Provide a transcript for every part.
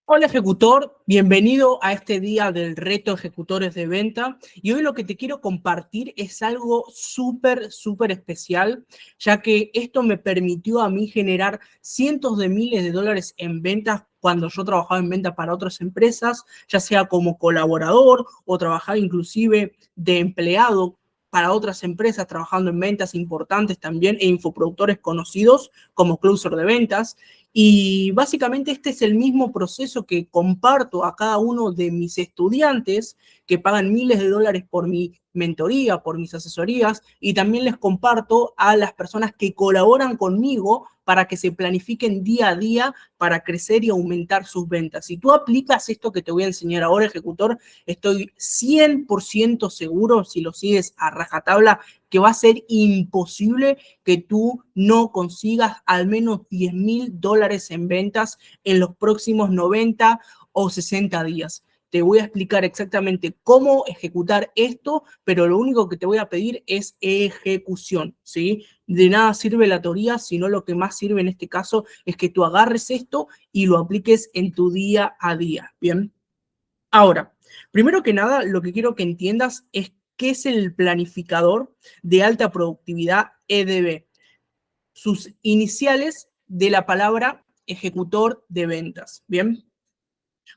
Hola ejecutor, bienvenido a este día del reto ejecutores de venta y hoy lo que te quiero compartir es algo súper especial, ya que esto me permitió a mí generar cientos de miles de dólares en ventas cuando yo trabajaba en venta para otras empresas, ya sea como colaborador o trabajaba inclusive de empleado para otras empresas trabajando en ventas importantes también e infoproductores conocidos como closer de ventas. Y básicamente este es el mismo proceso que comparto a cada uno de mis estudiantes que pagan miles de dólares por mi mentoría, por mis asesorías, y también les comparto a las personas que colaboran conmigo para que se planifiquen día a día para crecer y aumentar sus ventas. Si tú aplicas esto que te voy a enseñar ahora, ejecutor, estoy 100% seguro, si lo sigues a rajatabla, que va a ser imposible que tú no consigas al menos 10.000 dólares en ventas en los próximos 90 o 60 días. Te voy a explicar exactamente cómo ejecutar esto, pero lo único que te voy a pedir es ejecución, ¿sí? De nada sirve la teoría, sino lo que más sirve en este caso es que tú agarres esto y lo apliques en tu día a día, ¿bien? Ahora, primero que nada, lo que quiero que entiendas es qué es el planificador de alta productividad EDB. Sus iniciales de la palabra ejecutor de ventas, ¿bien?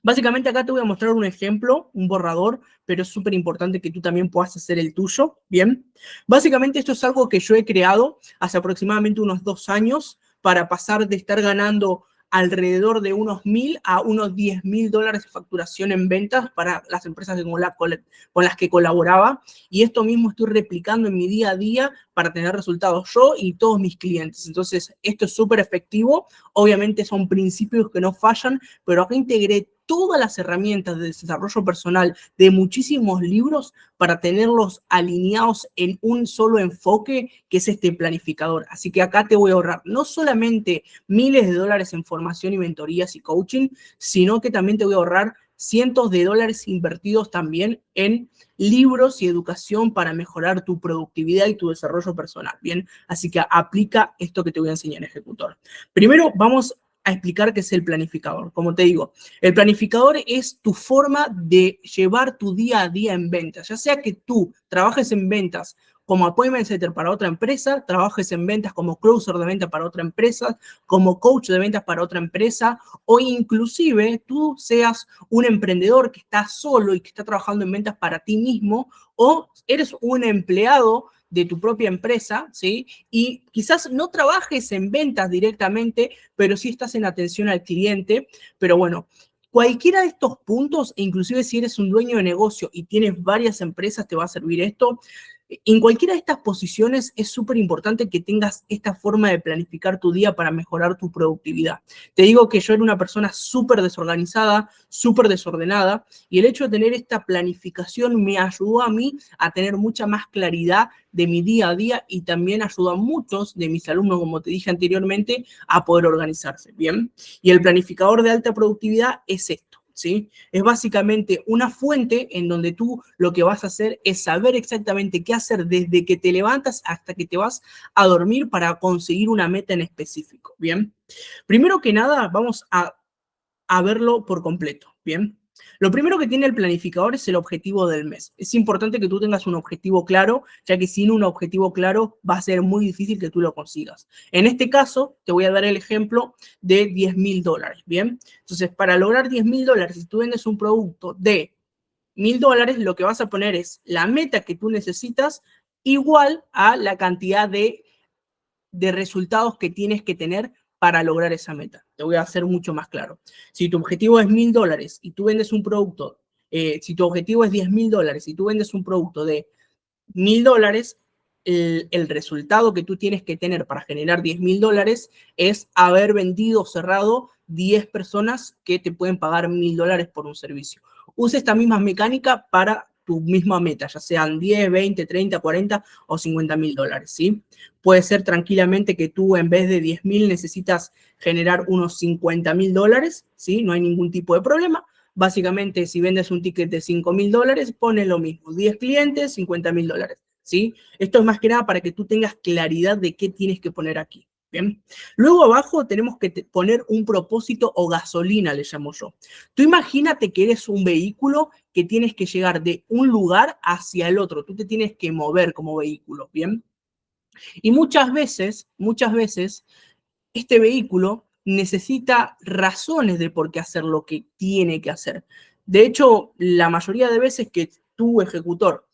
Básicamente acá te voy a mostrar un ejemplo, un borrador, pero es súper importante que tú también puedas hacer el tuyo, ¿bien? Básicamente esto es algo que yo he creado hace aproximadamente unos 2 años para pasar de estar ganando alrededor de unos 1.000 a unos 10.000 dólares de facturación en ventas para las empresas con las que colaboraba. Y esto mismo estoy replicando en mi día a día para tener resultados yo y todos mis clientes. Entonces, esto es súper efectivo. Obviamente son principios que no fallan, pero acá integré todas las herramientas de desarrollo personal de muchísimos libros para tenerlos alineados en un solo enfoque, que es este planificador. Así que acá te voy a ahorrar no solamente miles de dólares en formación y mentorías y coaching, sino que también te voy a ahorrar cientos de dólares invertidos también en libros y educación para mejorar tu productividad y tu desarrollo personal, ¿bien? Así que aplica esto que te voy a enseñar, ejecutor. Primero vamos a explicar qué es el planificador. Como te digo, el planificador es tu forma de llevar tu día a día en ventas, ya sea que tú trabajes en ventas como appointment setter para otra empresa, trabajes en ventas como closer de ventas para otra empresa, como coach de ventas para otra empresa, o inclusive tú seas un emprendedor que está solo y que está trabajando en ventas para ti mismo, o eres un empleado de tu propia empresa, ¿sí? Y quizás no trabajes en ventas directamente, pero sí estás en atención al cliente. Pero bueno, cualquiera de estos puntos, inclusive si eres un dueño de negocio y tienes varias empresas, te va a servir esto. En cualquiera de estas posiciones es súper importante que tengas esta forma de planificar tu día para mejorar tu productividad. Te digo que yo era una persona súper desorganizada, súper desordenada, y el hecho de tener esta planificación me ayudó a mí a tener mucha más claridad de mi día a día y también ayudó a muchos de mis alumnos, como te dije anteriormente, a poder organizarse, ¿bien? Y el planificador de alta productividad es esto, ¿sí? Es básicamente una fuente en donde tú lo que vas a hacer es saber exactamente qué hacer desde que te levantas hasta que te vas a dormir para conseguir una meta en específico, ¿bien? Primero que nada, vamos a verlo por completo, ¿bien? Lo primero que tiene el planificador es el objetivo del mes. Es importante que tú tengas un objetivo claro, ya que sin un objetivo claro va a ser muy difícil que tú lo consigas. En este caso, te voy a dar el ejemplo de 10.000 dólares, ¿bien? Entonces, para lograr 10.000 dólares, si tú vendes un producto de 1.000 dólares, lo que vas a poner es la meta que tú necesitas igual a la cantidad de resultados que tienes que tener para lograr esa meta. Te voy a hacer mucho más claro. Si tu objetivo es 1.000 dólares y tú vendes un producto, si tu objetivo es 10.000 dólares y tú vendes un producto de 1.000 dólares, el resultado que tú tienes que tener para generar 10.000 dólares es haber vendido o cerrado 10 personas que te pueden pagar 1.000 dólares por un servicio. Usa esta misma mecánica para tu misma meta, ya sean 10, 20, 30, 40 o 50.000 dólares, ¿sí? Puede ser tranquilamente que tú en vez de 10.000 necesitas generar unos 50.000 dólares, ¿sí? No hay ningún tipo de problema. Básicamente, si vendes un ticket de 5.000 dólares, pones lo mismo, 10 clientes, 50.000 dólares, ¿sí? Esto es más que nada para que tú tengas claridad de qué tienes que poner aquí. Bien. Luego abajo tenemos que poner un propósito o gasolina, le llamo yo. Tú imagínate que eres un vehículo que tienes que llegar de un lugar hacia el otro. Tú te tienes que mover como vehículo, ¿bien? Y muchas veces, este vehículo necesita razones de por qué hacer lo que tiene que hacer. De hecho, la mayoría de veces que tú, ejecutor,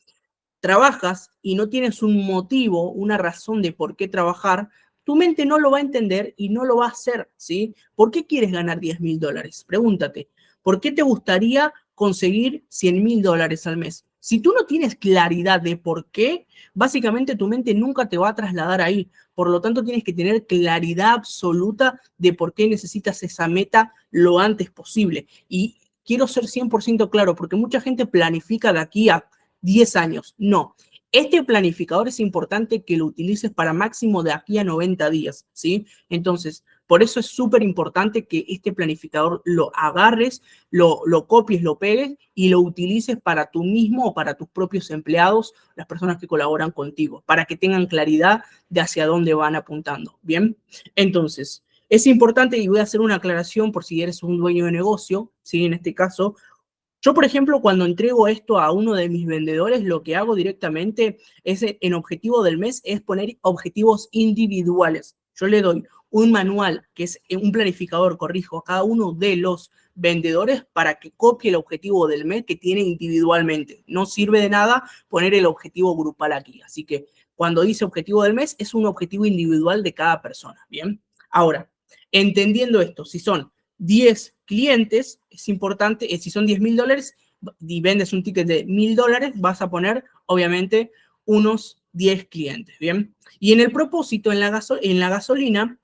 trabajas y no tienes un motivo, una razón de por qué trabajar, tu mente no lo va a entender y no lo va a hacer, ¿sí? ¿Por qué quieres ganar $10.000? Pregúntate, ¿por qué te gustaría conseguir $100.000 al mes? Si tú no tienes claridad de por qué, básicamente tu mente nunca te va a trasladar ahí. Por lo tanto, tienes que tener claridad absoluta de por qué necesitas esa meta lo antes posible. Y quiero ser 100% claro, porque mucha gente planifica de aquí a 10 años. No. Este planificador es importante que lo utilices para máximo de aquí a 90 días, ¿sí? Entonces, por eso es súper importante que este planificador lo agarres, lo copies, lo pegues y lo utilices para tú mismo o para tus propios empleados, las personas que colaboran contigo, para que tengan claridad de hacia dónde van apuntando, ¿bien? Entonces, es importante, y voy a hacer una aclaración por si eres un dueño de negocio, ¿sí? En este caso, yo, por ejemplo, cuando entrego esto a uno de mis vendedores, lo que hago directamente es, en objetivo del mes, es poner objetivos individuales. Yo le doy un manual, que es un planificador, corrijo, a cada uno de los vendedores para que copie el objetivo del mes que tiene individualmente. No sirve de nada poner el objetivo grupal aquí. Así que cuando dice objetivo del mes, es un objetivo individual de cada persona. Bien. Ahora, entendiendo esto, si son 10 clientes, es importante, si son $10.000 y vendes un ticket de $1.000, vas a poner, obviamente, unos 10 clientes, ¿bien? Y en el propósito, en la gasolina,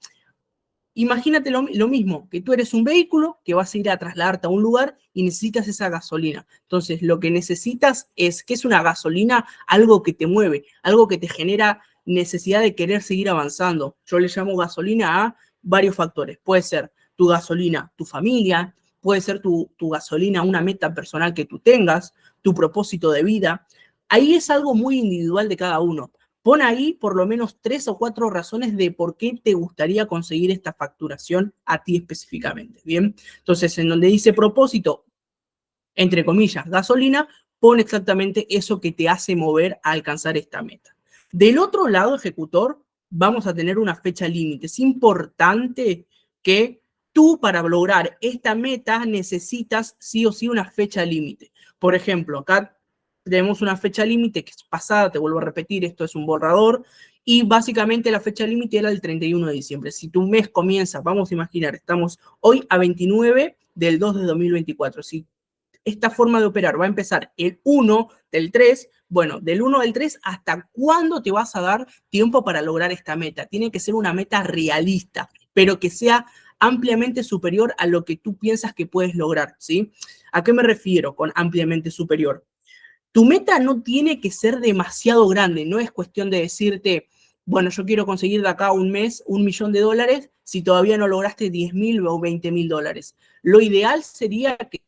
imagínate lo mismo, que tú eres un vehículo que vas a ir a trasladarte a un lugar y necesitas esa gasolina. Entonces, lo que necesitas es, ¿qué es una gasolina? Algo que te mueve, algo que te genera necesidad de querer seguir avanzando. Yo le llamo gasolina a varios factores. Puede ser tu gasolina, tu familia, puede ser tu gasolina, una meta personal que tú tengas, tu propósito de vida. Ahí es algo muy individual de cada uno. Pon ahí por lo menos 3 o 4 razones de por qué te gustaría conseguir esta facturación a ti específicamente, ¿bien? Entonces, en donde dice propósito, entre comillas, gasolina, pon exactamente eso que te hace mover a alcanzar esta meta. Del otro lado, ejecutor, vamos a tener una fecha límite. Es importante que tú, para lograr esta meta, necesitas sí o sí una fecha límite. Por ejemplo, acá tenemos una fecha límite que es pasada, te vuelvo a repetir, esto es un borrador, y básicamente la fecha límite era el 31 de diciembre. Si tu mes comienza, vamos a imaginar, estamos hoy a 29 del 2 de 2024. Si esta forma de operar va a empezar el 1 del 3, bueno, del 1 del 3, ¿hasta cuándo te vas a dar tiempo para lograr esta meta? Tiene que ser una meta realista, pero que sea ampliamente superior a lo que tú piensas que puedes lograr, ¿sí? ¿A qué me refiero con ampliamente superior? Tu meta no tiene que ser demasiado grande, no es cuestión de decirte, bueno, yo quiero conseguir de acá a un mes $1.000.000 si todavía no lograste 10.000 o 20.000 dólares. Lo ideal sería que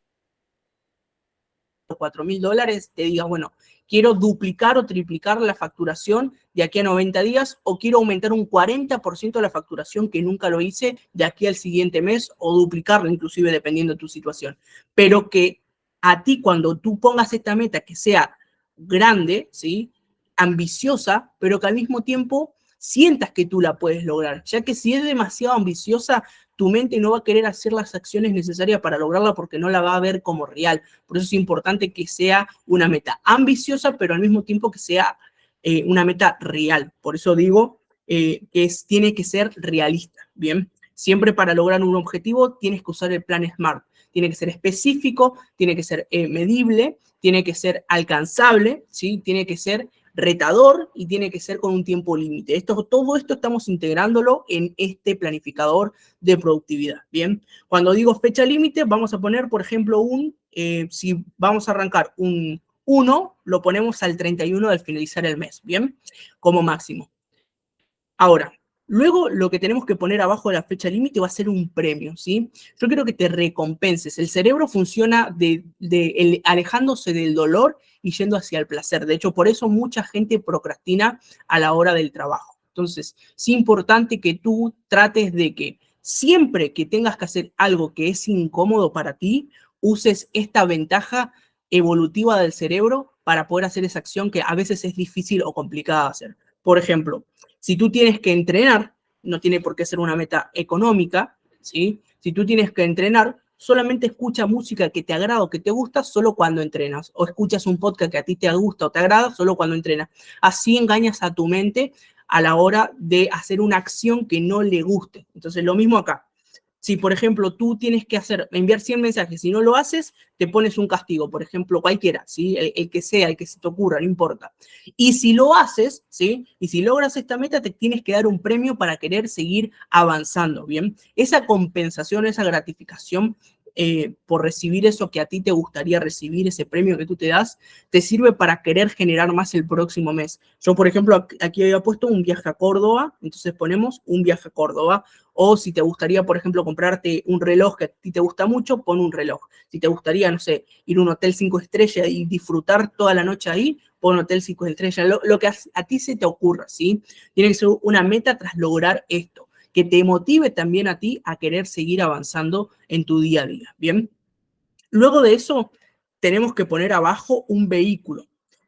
$4.000 te digas, bueno, quiero duplicar o triplicar la facturación de aquí a 90 días o quiero aumentar un 40% de la facturación que nunca lo hice de aquí al siguiente mes o duplicarla inclusive dependiendo de tu situación. Pero que a ti cuando tú pongas esta meta que sea grande, ¿sí? Ambiciosa, pero que al mismo tiempo sientas que tú la puedes lograr, ya que si es demasiado ambiciosa, tu mente no va a querer hacer las acciones necesarias para lograrla porque no la va a ver como real. Por eso es importante que sea una meta ambiciosa, pero al mismo tiempo que sea una meta real. Por eso digo tiene que ser realista, ¿bien? Siempre para lograr un objetivo tienes que usar el plan SMART. Tiene que ser específico, tiene que ser medible, tiene que ser alcanzable, ¿sí? Tiene que ser retador y tiene que ser con un tiempo límite. Todo esto estamos integrándolo en este planificador de productividad, ¿bien? Cuando digo fecha límite, vamos a poner, por ejemplo, si vamos a arrancar un 1, lo ponemos al 31 del finalizar el mes, ¿bien? Como máximo. Ahora, luego lo que tenemos que poner abajo de la fecha límite va a ser un premio, ¿sí? Yo quiero que te recompenses. El cerebro funciona alejándose del dolor y yendo hacia el placer. De hecho, por eso mucha gente procrastina a la hora del trabajo. Entonces, es importante que tú trates de que siempre que tengas que hacer algo que es incómodo para ti, uses esta ventaja evolutiva del cerebro para poder hacer esa acción que a veces es difícil o complicada de hacer. Por ejemplo, si tú tienes que entrenar, no tiene por qué ser una meta económica, ¿sí? Si tú tienes que entrenar, solamente escucha música que te agrada o que te gusta solo cuando entrenas, o escuchas un podcast que a ti te gusta o te agrada solo cuando entrenas. Así engañas a tu mente a la hora de hacer una acción que no le guste. Entonces, lo mismo acá. Si, por ejemplo, tú tienes que enviar 100 mensajes y no lo haces, te pones un castigo, por ejemplo, cualquiera, ¿sí? El que sea, el que se te ocurra, no importa. Y si lo haces, ¿sí? Y si logras esta meta, te tienes que dar un premio para querer seguir avanzando, ¿bien? Esa compensación, esa gratificación por recibir eso que a ti te gustaría recibir, ese premio que tú te das, te sirve para querer generar más el próximo mes. Yo, por ejemplo, aquí había puesto un viaje a Córdoba, entonces ponemos un viaje a Córdoba. O si te gustaría, por ejemplo, comprarte un reloj que a ti te gusta mucho, pon un reloj. Si te gustaría, no sé, ir a un hotel 5 estrellas y disfrutar toda la noche ahí, pon un hotel 5 estrellas. Lo que a ti se te ocurra, ¿sí? Tiene que ser una meta tras lograr esto, que te motive también a ti a querer seguir avanzando en tu día a día, ¿bien? Luego de eso, tenemos que poner abajo un vehículo.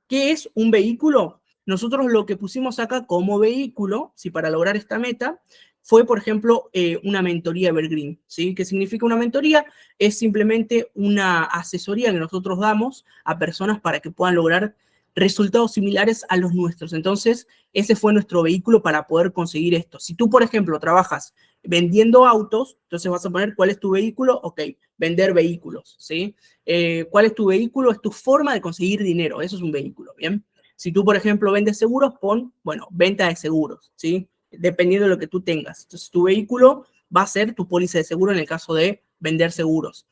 ¿Qué es un vehículo? Nosotros lo que pusimos acá como vehículo, si para lograr esta meta, fue, por ejemplo, una mentoría Evergreen, ¿sí? ¿Qué significa una mentoría? Es simplemente una asesoría que nosotros damos a personas para que puedan lograr resultados similares a los nuestros. Entonces, ese fue nuestro vehículo para poder conseguir esto. Si tú, por ejemplo, trabajas vendiendo autos, entonces vas a poner cuál es tu vehículo, ok, vender vehículos, ¿sí? ¿Cuál es tu vehículo? Es tu forma de conseguir dinero, eso es un vehículo, ¿bien? Si tú, por ejemplo, vendes seguros, pon, bueno, venta de seguros, ¿sí? Dependiendo de lo que tú tengas. Entonces, tu vehículo va a ser tu póliza de seguro en el caso de vender seguros.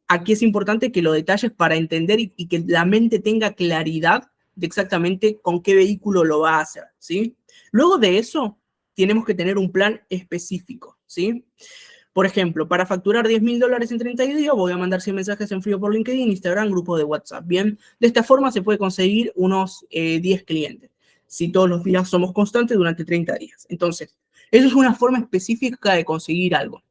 Aquí es importante que lo detalles para entender y que la mente tenga claridad de exactamente con qué vehículo lo va a hacer, ¿sí? Luego de eso, tenemos que tener un plan específico, ¿sí? Por ejemplo, para facturar $10.000 en 30 días, voy a mandar 100 mensajes en frío por LinkedIn, Instagram, grupo de WhatsApp. Bien, de esta forma se puede conseguir unos 10 clientes, si todos los días somos constantes durante 30 días. Entonces, eso es una forma específica de conseguir algo.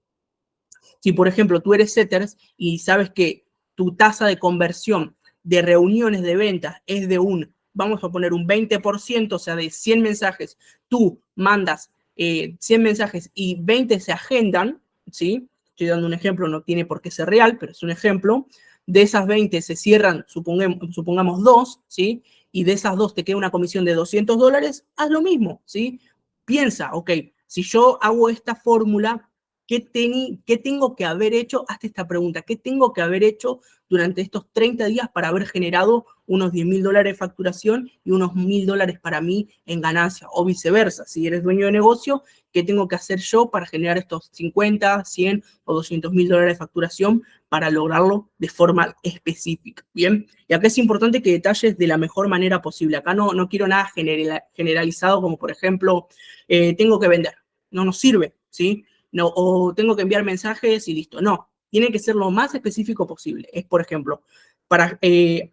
Si, por ejemplo, tú eres setters y sabes que tu tasa de conversión de reuniones de ventas es de vamos a poner un 20%, o sea, de 100 mensajes, tú mandas 100 mensajes y 20 se agendan, ¿sí? Estoy dando un ejemplo, no tiene por qué ser real, pero es un ejemplo. De esas 20 se cierran, supongamos 2, ¿sí? Y de esas 2 te queda una comisión de $200, haz lo mismo, ¿sí? Piensa, ok, si yo hago esta fórmula, ¿qué tengo que haber hecho? Hazte esta pregunta. ¿Qué tengo que haber hecho durante estos 30 días para haber generado unos $10.000 de facturación y unos $1.000 para mí en ganancia? O viceversa, si eres dueño de negocio, ¿qué tengo que hacer yo para generar estos 50, 100 o $200.000 de facturación para lograrlo de forma específica? Bien, y acá es importante que detalles de la mejor manera posible. Acá no quiero nada generalizado como, por ejemplo, tengo que vender. No nos sirve, ¿sí? No, o tengo que enviar mensajes y listo. No, tiene que ser lo más específico posible. Es, por ejemplo, para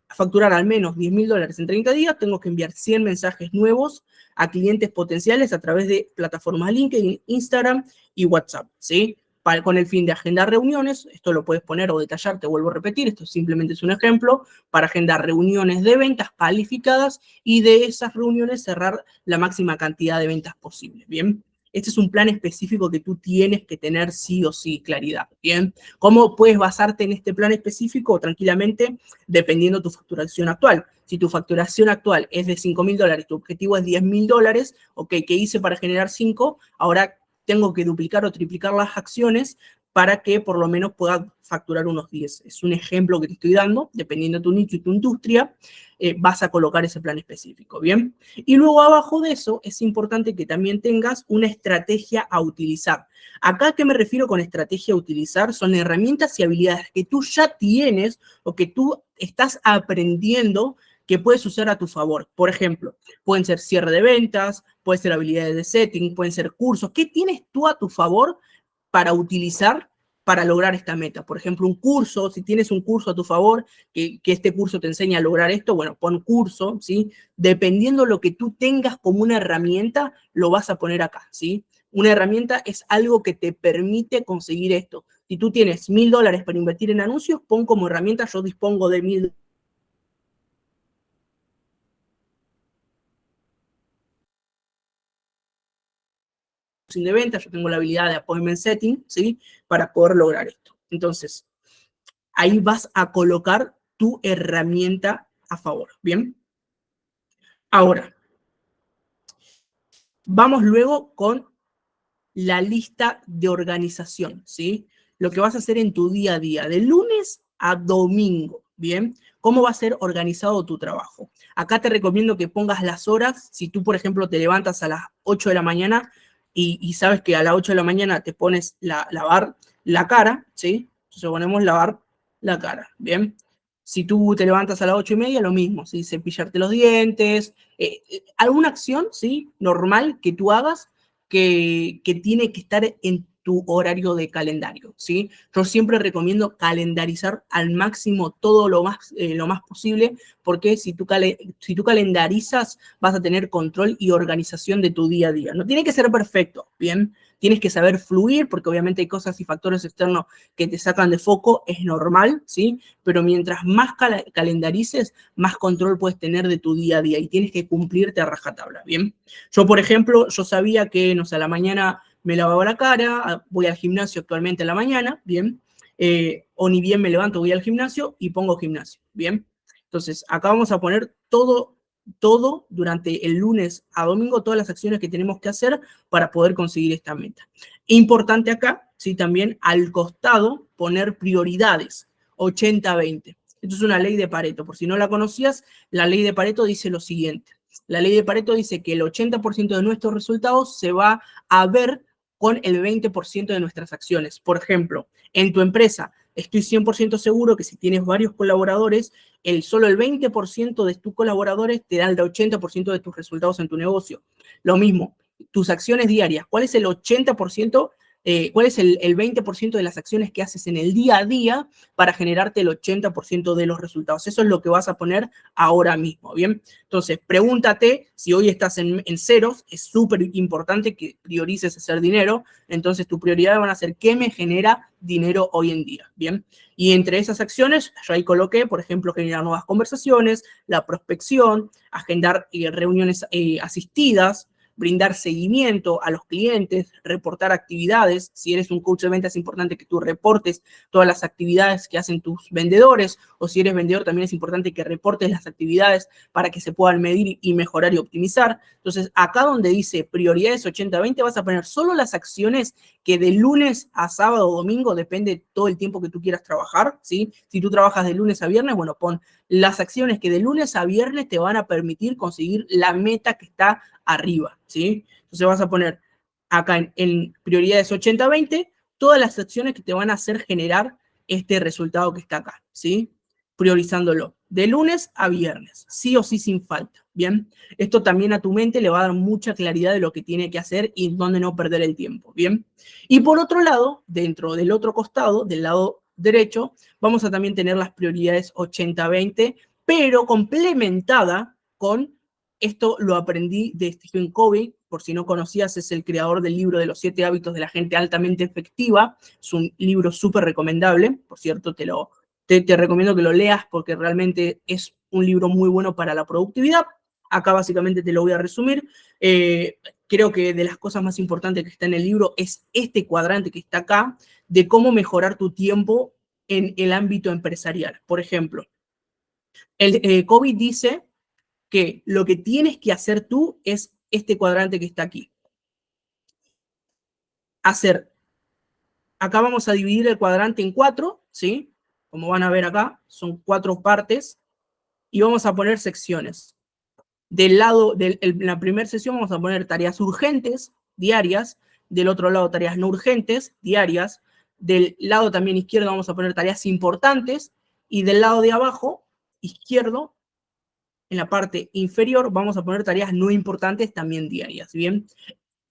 facturar al menos $10.000 en 30 días, tengo que enviar 100 mensajes nuevos a clientes potenciales a través de plataformas LinkedIn, Instagram y WhatsApp, ¿sí? Con el fin de agendar reuniones, esto lo puedes poner o detallar, te vuelvo a repetir, esto simplemente es un ejemplo, para agendar reuniones de ventas calificadas y de esas reuniones cerrar la máxima cantidad de ventas posible, ¿bien? Este es un plan específico que tú tienes que tener sí o sí claridad, ¿bien? ¿Cómo puedes basarte en este plan específico? Tranquilamente, dependiendo de tu facturación actual. Si tu facturación actual es de $5.000, tu objetivo es $10.000, ok, ¿qué hice para generar 5? Ahora tengo que duplicar o triplicar las acciones para que por lo menos pueda facturar unos 10. Es un ejemplo que te estoy dando, dependiendo de tu nicho y tu industria, vas a colocar ese plan específico, ¿bien? Y luego abajo de eso es importante que también tengas una estrategia a utilizar. Acá, ¿a qué me refiero con estrategia a utilizar? Son herramientas y habilidades que tú ya tienes o que tú estás aprendiendo que puedes usar a tu favor. Por ejemplo, pueden ser cierre de ventas, pueden ser habilidades de setting, pueden ser cursos. ¿Qué tienes tú a tu favor para utilizar para lograr esta meta. Por ejemplo, un curso, si tienes un curso a tu favor, que este curso te enseña a lograr esto, bueno, pon curso, ¿sí? Dependiendo lo que tú tengas como una herramienta, lo vas a poner acá, ¿sí? Una herramienta es algo que te permite conseguir esto. Si tú tienes $1000 para invertir en anuncios, pon como herramienta, yo dispongo de $1000 de venta, yo tengo la habilidad de appointment setting, ¿sí? Para poder lograr esto. Entonces, ahí vas a colocar tu herramienta a favor, ¿bien? Ahora, vamos luego con la lista de organización, ¿sí? Lo que vas a hacer en tu día a día, de lunes a domingo, ¿bien? ¿Cómo va a ser organizado tu trabajo? Acá te recomiendo que pongas las horas. Si tú, por ejemplo, te levantas a las 8 de la mañana y sabes que a las 8 de la mañana te pones lavar la cara, ¿sí? Entonces ponemos lavar la cara, ¿bien? Si tú te levantas a las 8:30, lo mismo, ¿sí? Cepillarte los dientes, alguna acción, ¿sí? Normal que tú hagas que tiene que estar en tu horario de calendario, ¿sí? Yo siempre recomiendo calendarizar al máximo todo lo más posible, porque si tú calendarizas, vas a tener control y organización de tu día a día. No tiene que ser perfecto, ¿bien? Tienes que saber fluir, porque obviamente hay cosas y factores externos que te sacan de foco, es normal, ¿sí? Pero mientras más calendarices, más control puedes tener de tu día a día y tienes que cumplirte a rajatabla, ¿bien? Yo, por ejemplo, yo sabía que, no sé, a la mañana me lavaba la cara, voy al gimnasio actualmente a la mañana, ¿bien? O ni bien me levanto, voy al gimnasio y pongo gimnasio, ¿bien? Entonces, acá vamos a poner todo durante el lunes a domingo, todas las acciones que tenemos que hacer para poder conseguir esta meta. Importante acá, sí, también al costado poner prioridades, 80-20. Esto es una ley de Pareto. Por si no la conocías, la ley de Pareto dice lo siguiente. La ley de Pareto dice que el 80% de nuestros resultados se va a ver con el 20% de nuestras acciones. Por ejemplo, en tu empresa, estoy 100% seguro que si tienes varios colaboradores, solo el 20% de tus colaboradores te da el 80% de tus resultados en tu negocio. Lo mismo, tus acciones diarias, ¿cuál es el 80%? ¿Cuál es el 20% de las acciones que haces en el día a día para generarte el 80% de los resultados? Eso es lo que vas a poner ahora mismo, ¿bien? Entonces, pregúntate si hoy estás en ceros, es súper importante que priorices hacer dinero, entonces tu prioridad van a ser qué me genera dinero hoy en día, ¿bien? Y entre esas acciones, yo ahí coloqué, por ejemplo, generar nuevas conversaciones, la prospección, agendar reuniones asistidas, brindar seguimiento a los clientes, reportar actividades. Si eres un coach de ventas, es importante que tú reportes todas las actividades que hacen tus vendedores, o si eres vendedor, también es importante que reportes las actividades para que se puedan medir y mejorar y optimizar. Entonces, acá donde dice prioridades 80-20, vas a poner solo las acciones que de lunes a sábado o domingo, depende todo el tiempo que tú quieras trabajar, ¿sí? Si tú trabajas de lunes a viernes, bueno, pon las acciones que de lunes a viernes te van a permitir conseguir la meta que está arriba, ¿sí? Entonces vas a poner acá en prioridades 80-20 todas las acciones que te van a hacer generar este resultado que está acá, ¿sí? Priorizándolo de lunes a viernes, sí o sí sin falta, ¿bien? Esto también a tu mente le va a dar mucha claridad de lo que tiene que hacer y dónde no perder el tiempo, ¿bien? Y por otro lado, dentro del otro costado, del lado derecho, vamos a también tener las prioridades 80-20, pero complementada con, esto lo aprendí de Stephen Covey, por si no conocías, es el creador del libro de los 7 hábitos de la gente altamente efectiva, es un libro súper recomendable, por cierto, te recomiendo que lo leas porque realmente es un libro muy bueno para la productividad. Acá básicamente te lo voy a resumir. Creo que de las cosas más importantes que está en el libro es este cuadrante que está acá, de cómo mejorar tu tiempo en el ámbito empresarial. Por ejemplo, el COVID dice que lo que tienes que hacer tú es este cuadrante que está aquí. Acá vamos a dividir el cuadrante en 4, ¿sí? Como van a ver acá, son 4 partes y vamos a poner secciones. Del lado de la primera sesión vamos a poner tareas urgentes diarias, del otro lado tareas no urgentes diarias, del lado también izquierdo vamos a poner tareas importantes y del lado de abajo, izquierdo, en la parte inferior vamos a poner tareas no importantes también diarias, ¿bien?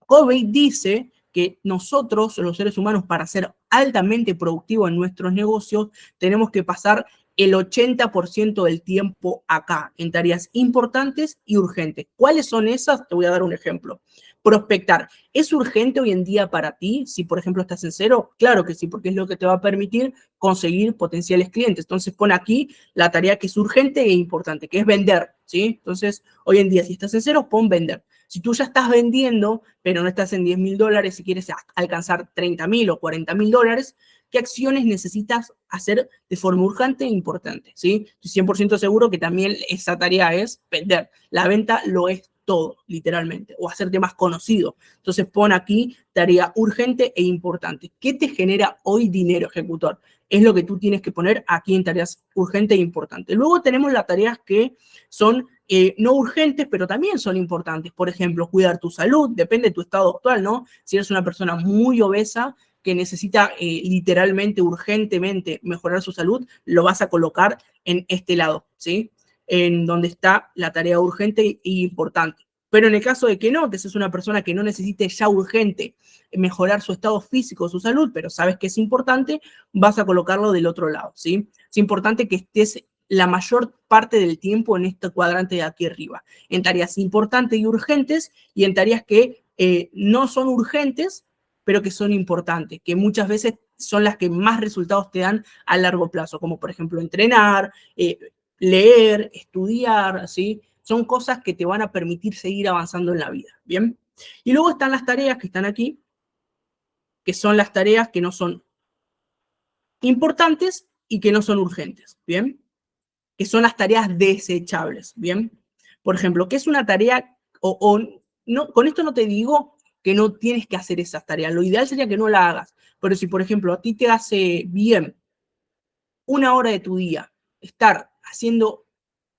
Covey dice que nosotros, los seres humanos, para ser altamente productivos en nuestros negocios, tenemos que pasar el 80% del tiempo acá, en tareas importantes y urgentes. ¿Cuáles son esas? Te voy a dar un ejemplo. Prospectar. ¿Es urgente hoy en día para ti? Si, por ejemplo, estás en cero, claro que sí, porque es lo que te va a permitir conseguir potenciales clientes. Entonces, pon aquí la tarea que es urgente e importante, que es vender, ¿sí? Entonces, hoy en día, si estás en cero, pon vender. Si tú ya estás vendiendo, pero no estás en $10.000 y quieres alcanzar 30.000 o 40.000, ¿qué acciones necesitas hacer de forma urgente e importante? ¿Sí? Estoy 100% seguro que también esa tarea es vender. La venta lo es todo, literalmente, o hacerte más conocido. Entonces pon aquí tarea urgente e importante. ¿Qué te genera hoy dinero, ejecutor? Es lo que tú tienes que poner aquí en tareas urgentes e importantes. Luego tenemos las tareas que son no urgentes, pero también son importantes. Por ejemplo, cuidar tu salud, depende de tu estado actual, ¿no? Si eres una persona muy obesa, que necesita literalmente, urgentemente mejorar su salud, lo vas a colocar en este lado, ¿sí? En donde está la tarea urgente e importante. Pero en el caso de que no, que seas una persona que no necesite ya urgente mejorar su estado físico, su salud, pero sabes que es importante, vas a colocarlo del otro lado, ¿sí? Es importante que estés la mayor parte del tiempo en este cuadrante de aquí arriba, en tareas importantes y urgentes y en tareas que no son urgentes, pero que son importantes, que muchas veces son las que más resultados te dan a largo plazo, como por ejemplo entrenar, leer, estudiar, ¿sí? Son cosas que te van a permitir seguir avanzando en la vida, ¿bien? Y luego están las tareas que están aquí, que son las tareas que no son importantes y que no son urgentes, ¿bien? Que son las tareas desechables, ¿bien? Por ejemplo, ¿qué es una tarea o no? Con esto no te digo que no tienes que hacer esas tareas, lo ideal sería que no la hagas, pero si, por ejemplo, a ti te hace bien 1 hora de tu día estar haciendo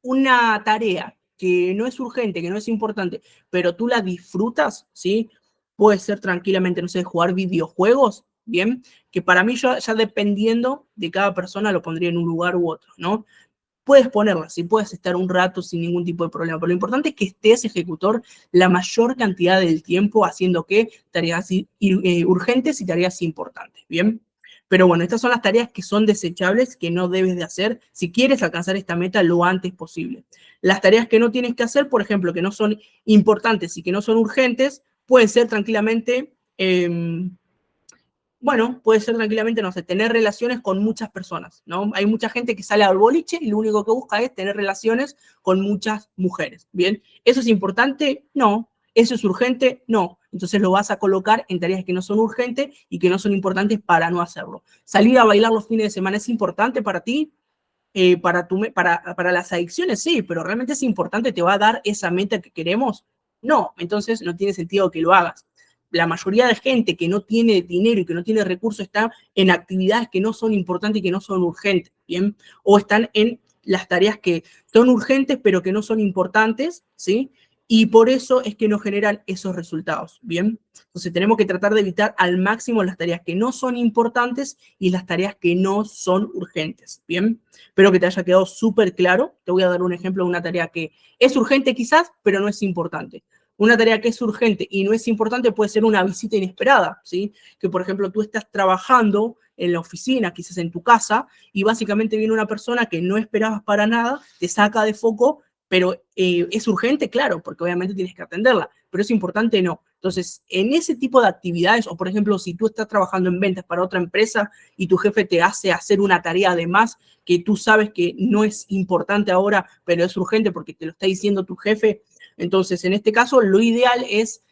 una tarea que no es urgente, que no es importante, pero tú la disfrutas, ¿sí? Puede ser tranquilamente, no sé, jugar videojuegos, ¿bien? Que para mí ya dependiendo de cada persona lo pondría en un lugar u otro, ¿no? Puedes ponerla, sí, puedes estar un rato sin ningún tipo de problema, pero lo importante es que estés, ejecutor, la mayor cantidad del tiempo haciendo que tareas urgentes y tareas importantes, ¿bien? Pero bueno, estas son las tareas que son desechables, que no debes de hacer si quieres alcanzar esta meta lo antes posible. Las tareas que no tienes que hacer, por ejemplo, que no son importantes y que no son urgentes, pueden ser tranquilamente bueno, puede ser tranquilamente, no sé, tener relaciones con muchas personas, ¿no? Hay mucha gente que sale al boliche y lo único que busca es tener relaciones con muchas mujeres, ¿bien? ¿Eso es importante? No. ¿Eso es urgente? No. Entonces lo vas a colocar en tareas que no son urgentes y que no son importantes para no hacerlo. ¿Salir a bailar los fines de semana es importante para ti? Para las adicciones, sí, pero realmente es importante, ¿te va a dar esa meta que queremos? No, entonces no tiene sentido que lo hagas. La mayoría de gente que no tiene dinero y que no tiene recursos está en actividades que no son importantes y que no son urgentes, ¿bien? O están en las tareas que son urgentes pero que no son importantes, ¿sí? Y por eso es que no generan esos resultados, ¿bien? Entonces tenemos que tratar de evitar al máximo las tareas que no son importantes y las tareas que no son urgentes, ¿bien? Espero que te haya quedado súper claro. Te voy a dar un ejemplo de una tarea que es urgente quizás, pero no es importante. Una tarea que es urgente y no es importante puede ser una visita inesperada, ¿sí? Que, por ejemplo, tú estás trabajando en la oficina, quizás en tu casa, y básicamente viene una persona que no esperabas para nada, te saca de foco, pero es urgente, claro, porque obviamente tienes que atenderla, pero es importante, no. Entonces, en ese tipo de actividades, o por ejemplo, si tú estás trabajando en ventas para otra empresa y tu jefe te hace hacer una tarea además que tú sabes que no es importante ahora, pero es urgente porque te lo está diciendo tu jefe, entonces en este caso lo ideal es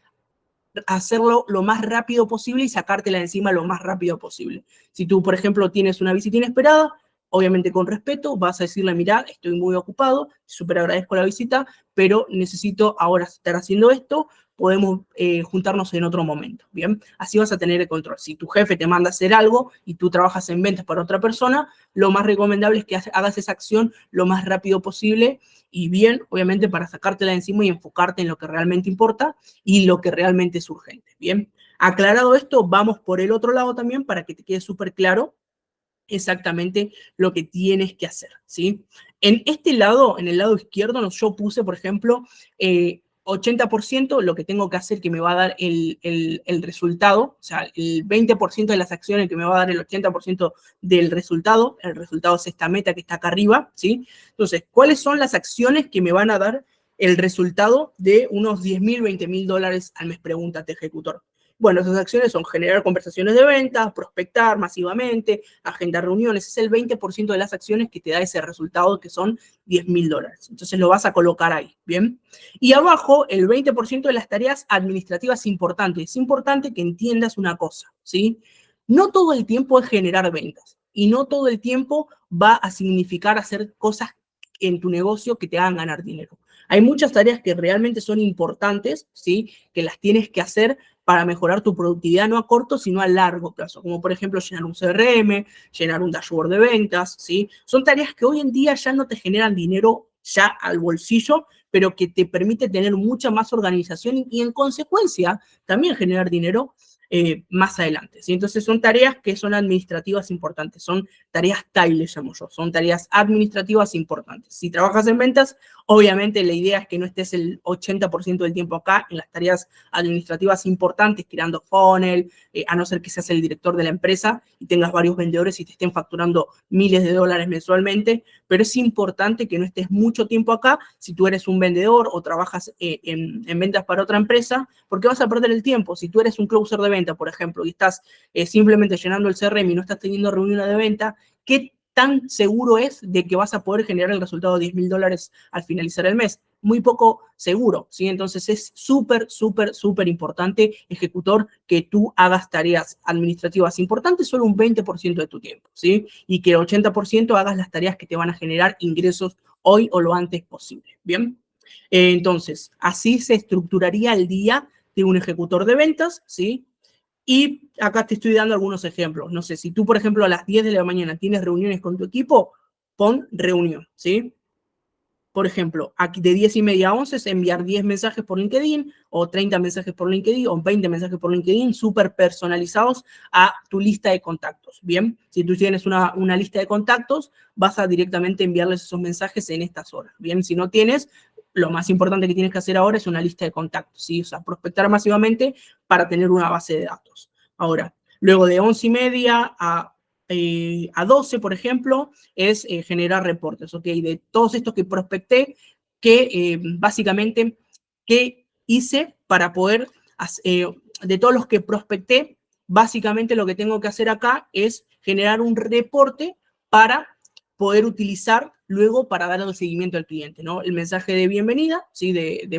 hacerlo lo más rápido posible y sacártela de encima lo más rápido posible. Si tú, por ejemplo, tienes una visita inesperada, obviamente con respeto, vas a decirle, mira, estoy muy ocupado, súper agradezco la visita, pero necesito ahora estar haciendo esto, podemos juntarnos en otro momento, ¿bien? Así vas a tener el control. Si tu jefe te manda a hacer algo y tú trabajas en ventas para otra persona, lo más recomendable es que hagas esa acción lo más rápido posible y bien, obviamente, para sacártela de encima y enfocarte en lo que realmente importa y lo que realmente es urgente, ¿bien? Aclarado esto, vamos por el otro lado también para que te quede súper claro exactamente lo que tienes que hacer, ¿sí? En este lado, en el lado izquierdo, yo puse, por ejemplo, 80% lo que tengo que hacer que me va a dar el resultado, o sea, el 20% de las acciones que me va a dar el 80% del resultado. El resultado es esta meta que está acá arriba, ¿sí? Entonces, ¿cuáles son las acciones que me van a dar el resultado de unos 10.000, 20.000 dólares al mes? Pregúntate, ejecutor. Bueno, esas acciones son generar conversaciones de ventas, prospectar masivamente, agendar reuniones. Es el 20% de las acciones que te da ese resultado, que son 10.000 dólares. Entonces lo vas a colocar ahí, ¿bien? Y abajo, el 20% de las tareas administrativas importantes. Es importante que entiendas una cosa, ¿sí? No todo el tiempo es generar ventas y no todo el tiempo va a significar hacer cosas en tu negocio que te hagan ganar dinero. Hay muchas tareas que realmente son importantes, ¿sí? Que las tienes que hacer para mejorar tu productividad, no a corto, sino a largo plazo, como por ejemplo llenar un CRM, llenar un dashboard de ventas, ¿sí? Son tareas que hoy en día ya no te generan dinero ya al bolsillo, pero que te permite tener mucha más organización y en consecuencia también generar dinero más adelante, ¿sí? Entonces son tareas que son administrativas importantes, son tareas TAI, les llamo yo, son tareas administrativas importantes. Si trabajas en ventas, obviamente la idea es que no estés el 80% del tiempo acá en las tareas administrativas importantes, creando funnel, a no ser que seas el director de la empresa y tengas varios vendedores y te estén facturando miles de dólares mensualmente, pero es importante que no estés mucho tiempo acá si tú eres un vendedor o trabajas en ventas para otra empresa, porque vas a perder el tiempo. Si tú eres un closer de venta, por ejemplo, y estás simplemente llenando el CRM y no estás teniendo reuniones de venta, ¿qué tan seguro es de que vas a poder generar el resultado de 10.000 dólares al finalizar el mes? Muy poco seguro, ¿sí? Entonces es súper, súper, súper importante, ejecutor, que tú hagas tareas administrativas importantes solo un 20% de tu tiempo, ¿sí? Y que el 80% hagas las tareas que te van a generar ingresos hoy o lo antes posible, ¿bien? Entonces, así se estructuraría el día de un ejecutor de ventas, ¿sí? Y acá te estoy dando algunos ejemplos. No sé, si tú, por ejemplo, a las 10 de la mañana tienes reuniones con tu equipo, pon reunión, ¿sí? Por ejemplo, aquí de 10:30 a 11 es enviar 10 mensajes por LinkedIn o 30 mensajes por LinkedIn o 20 mensajes por LinkedIn súper personalizados a tu lista de contactos. Bien, si tú tienes una lista de contactos, vas a directamente enviarles esos mensajes en estas horas. Bien, si no tienes, lo más importante que tienes que hacer ahora es una lista de contactos, ¿sí? O sea, prospectar masivamente para tener una base de datos. Ahora, luego de 11:30 a 12, por ejemplo, es generar reportes, ¿ok? De todos estos que prospecté, que básicamente, ¿qué hice para poder, de todos los que prospecté, básicamente lo que tengo que hacer acá es generar un reporte para poder utilizar luego para dar el seguimiento al cliente, ¿no? El mensaje de bienvenida, ¿sí?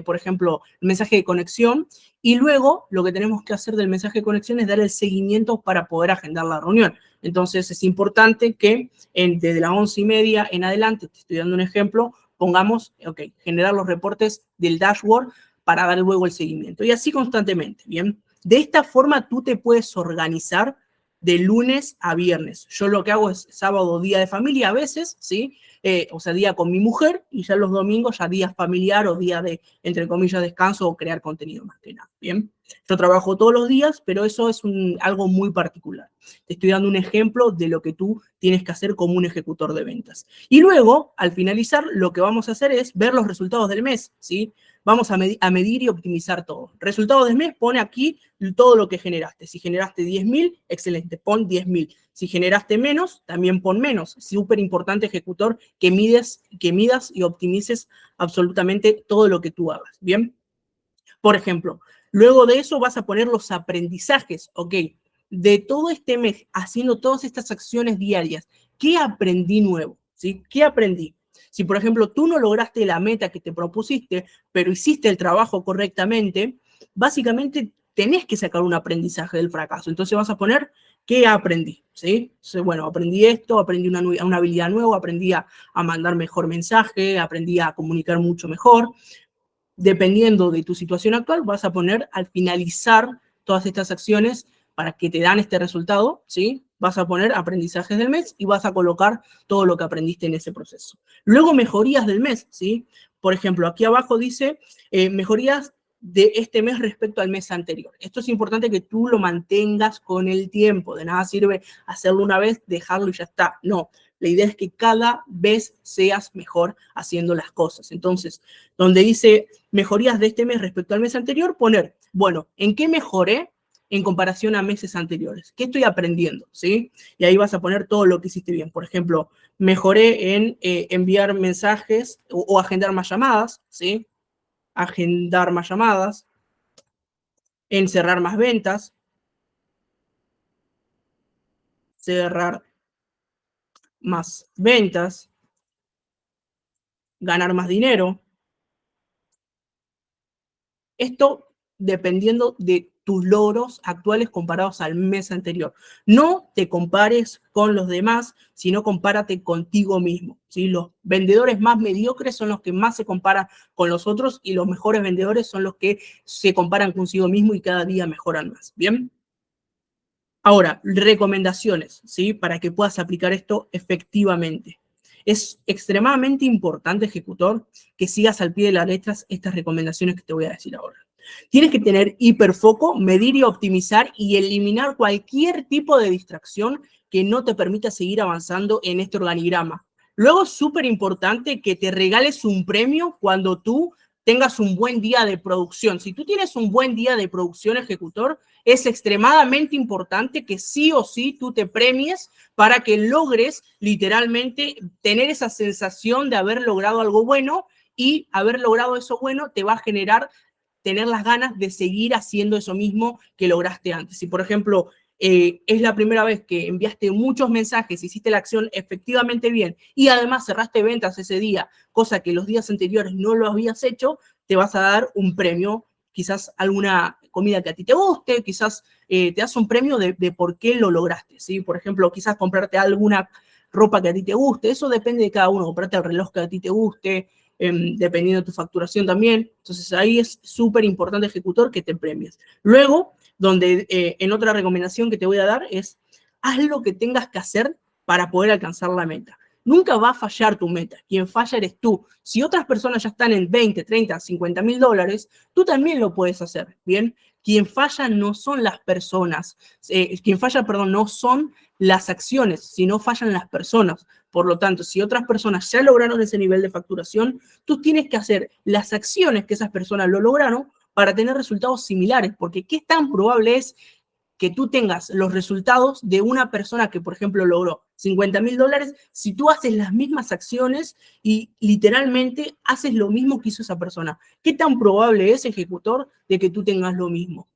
Por ejemplo, el mensaje de conexión, y luego lo que tenemos que hacer del mensaje de conexión es dar el seguimiento para poder agendar la reunión. Entonces es importante que desde las 11:30 en adelante, te estoy dando un ejemplo, pongamos, ok, generar los reportes del dashboard para dar luego el seguimiento. Y así constantemente, ¿bien? De esta forma tú te puedes organizar de lunes a viernes. Yo lo que hago es sábado, día de familia a veces, ¿sí? O sea, día con mi mujer, y ya los domingos ya día familiar o día de, entre comillas, descanso o crear contenido más que nada, ¿bien? Yo trabajo todos los días, pero eso es algo muy particular. Te estoy dando un ejemplo de lo que tú tienes que hacer como un ejecutor de ventas. Y luego, al finalizar, lo que vamos a hacer es ver los resultados del mes, ¿sí? Vamos a medir y optimizar todo. Resultados del mes, pone aquí todo lo que generaste. Si generaste 10.000, excelente, pon 10.000. Si generaste menos, también pon menos. Súper importante, ejecutor, que midas y optimices absolutamente todo lo que tú hagas, ¿bien? Por ejemplo, luego de eso vas a poner los aprendizajes, ¿ok? De todo este mes, haciendo todas estas acciones diarias, ¿qué aprendí nuevo? ¿Sí? ¿Qué aprendí? Si, por ejemplo, tú no lograste la meta que te propusiste, pero hiciste el trabajo correctamente, básicamente tenés que sacar un aprendizaje del fracaso. Entonces vas a poner, ¿qué aprendí? ¿Sí? Entonces, bueno, aprendí esto, aprendí una habilidad nueva, aprendí a mandar mejor mensaje, aprendí a comunicar mucho mejor. Dependiendo de tu situación actual, vas a poner al finalizar todas estas acciones para que te dan este resultado, ¿sí? Vas a poner aprendizajes del mes y vas a colocar todo lo que aprendiste en ese proceso. Luego, mejorías del mes, ¿sí? Por ejemplo, aquí abajo dice mejorías de este mes respecto al mes anterior. Esto es importante que tú lo mantengas con el tiempo. De nada sirve hacerlo una vez, dejarlo y ya está. No, la idea es que cada vez seas mejor haciendo las cosas. Entonces, donde dice mejorías de este mes respecto al mes anterior, poner, bueno, ¿en qué mejoré en comparación a meses anteriores? ¿Qué estoy aprendiendo? ¿Sí? Y ahí vas a poner todo lo que hiciste bien. Por ejemplo, mejoré en enviar mensajes o agendar más llamadas, ¿sí? Agendar más llamadas, en cerrar más ventas, cerrar más ventas, ganar más dinero. Esto dependiendo de tus logros actuales comparados al mes anterior. No te compares con los demás, sino compárate contigo mismo, ¿sí? Los vendedores más mediocres son los que más se comparan con los otros y los mejores vendedores son los que se comparan consigo mismo y cada día mejoran más. ¿Bien? Ahora, recomendaciones, ¿sí? Para que puedas aplicar esto efectivamente. Es extremadamente importante, ejecutor, que sigas al pie de las letras estas recomendaciones que te voy a decir ahora. Tienes que tener hiperfoco, medir y optimizar y eliminar cualquier tipo de distracción que no te permita seguir avanzando en este organigrama. Luego es súper importante que te regales un premio cuando tú tengas un buen día de producción. Si tú tienes un buen día de producción, ejecutor, es extremadamente importante que sí o sí tú te premies para que logres literalmente tener esa sensación de haber logrado algo bueno y haber logrado eso bueno te va a generar tener las ganas de seguir haciendo eso mismo que lograste antes. Si, por ejemplo, es la primera vez que enviaste muchos mensajes, hiciste la acción efectivamente bien y además cerraste ventas ese día, cosa que los días anteriores no lo habías hecho, te vas a dar un premio, quizás alguna comida que a ti te guste, quizás te das un premio de por qué lo lograste, ¿sí? Por ejemplo, quizás comprarte alguna ropa que a ti te guste, eso depende de cada uno, comprarte el reloj que a ti te guste, dependiendo de tu facturación también. Entonces ahí es súper importante, ejecutor, que te premies. Luego, donde en otra recomendación que te voy a dar es, haz lo que tengas que hacer para poder alcanzar la meta. Nunca va a fallar tu meta. Quien falla eres tú. Si otras personas ya están en 20, 30, 50 mil dólares, tú también lo puedes hacer, ¿bien? Quien falla no son las personas. Quien falla, perdón, no son las acciones, sino fallan las personas. Por lo tanto, si otras personas ya lograron ese nivel de facturación, tú tienes que hacer las acciones que esas personas lo lograron para tener resultados similares, porque qué tan probable es que tú tengas los resultados de una persona que, por ejemplo, logró 50 mil dólares, si tú haces las mismas acciones y literalmente haces lo mismo que hizo esa persona. ¿Qué tan probable es, ejecutor, de que tú tengas lo mismo?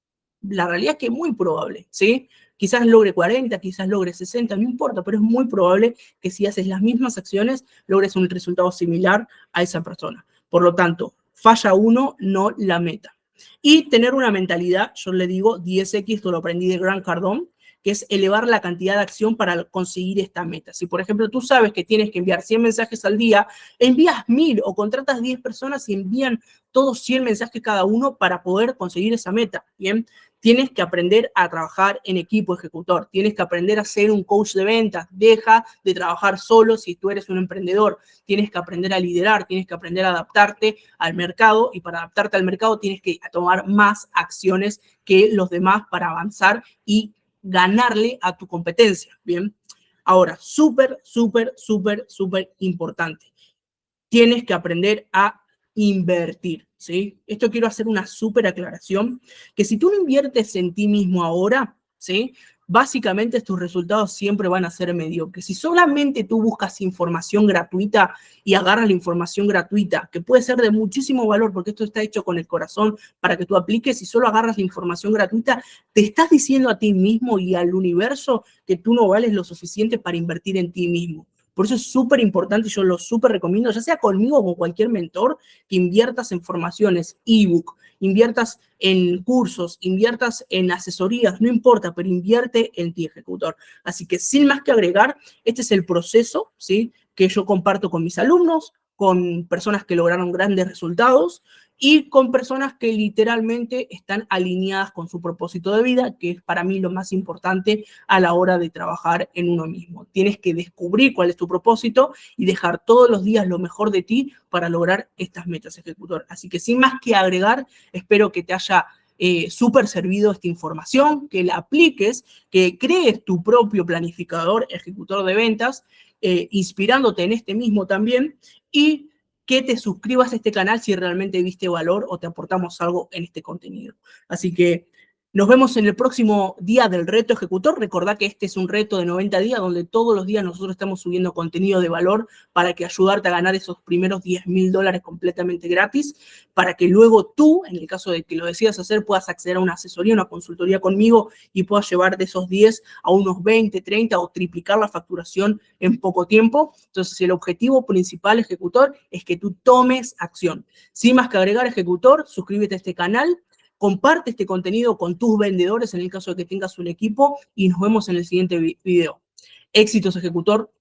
La realidad es que es muy probable, ¿sí? Quizás logre 40, quizás logre 60, no importa, pero es muy probable que si haces las mismas acciones, logres un resultado similar a esa persona. Por lo tanto, falla uno, no la meta. Y tener una mentalidad, yo le digo 10X, esto lo aprendí de Grant Cardone, que es elevar la cantidad de acción para conseguir esta meta. Si, por ejemplo, tú sabes que tienes que enviar 100 mensajes al día, envías 1000 o contratas 10 personas y envían todos 100 mensajes cada uno para poder conseguir esa meta, ¿bien? Tienes que aprender a trabajar en equipo, ejecutor. Tienes que aprender a ser un coach de ventas. Deja de trabajar solo si tú eres un emprendedor. Tienes que aprender a liderar, tienes que aprender a adaptarte al mercado y para adaptarte al mercado tienes que tomar más acciones que los demás para avanzar y ganarle a tu competencia, ¿bien? Ahora, súper, súper, súper, súper importante. Tienes que aprender a invertir, ¿sí? Esto quiero hacer una súper aclaración, que si tú no inviertes en ti mismo ahora, ¿sí? Básicamente tus resultados siempre van a ser mediocres. Si solamente tú buscas información gratuita y agarras la información gratuita, que puede ser de muchísimo valor, porque esto está hecho con el corazón para que tú apliques, y solo agarras la información gratuita, te estás diciendo a ti mismo y al universo que tú no vales lo suficiente para invertir en ti mismo. Por eso es súper importante y yo lo súper recomiendo, ya sea conmigo o con cualquier mentor, que inviertas en formaciones, ebook, inviertas en cursos, inviertas en asesorías, no importa, pero invierte en ti, ejecutor. Así que sin más que agregar, este es el proceso, ¿sí?, que yo comparto con mis alumnos, con personas que lograron grandes resultados y con personas que literalmente están alineadas con su propósito de vida, que es para mí lo más importante a la hora de trabajar en uno mismo. Tienes que descubrir cuál es tu propósito y dejar todos los días lo mejor de ti para lograr estas metas, ejecutor. Así que sin más que agregar, espero que te haya súper servido esta información, que la apliques, que crees tu propio planificador, ejecutor de ventas, inspirándote en este mismo también, y que te suscribas a este canal si realmente viste valor o te aportamos algo en este contenido. Así que nos vemos en el próximo día del reto ejecutor. Recordá que este es un reto de 90 días donde todos los días nosotros estamos subiendo contenido de valor para que ayudarte a ganar esos primeros $10.000 completamente gratis, para que luego tú, en el caso de que lo decidas hacer, puedas acceder a una asesoría, una consultoría conmigo y puedas llevar de esos 10 a unos 20, 30 o triplicar la facturación en poco tiempo. Entonces, el objetivo principal, ejecutor, es que tú tomes acción. Sin más que agregar, ejecutor, suscríbete a este canal, comparte este contenido con tus vendedores en el caso de que tengas un equipo y nos vemos en el siguiente video. Éxitos, ejecutor.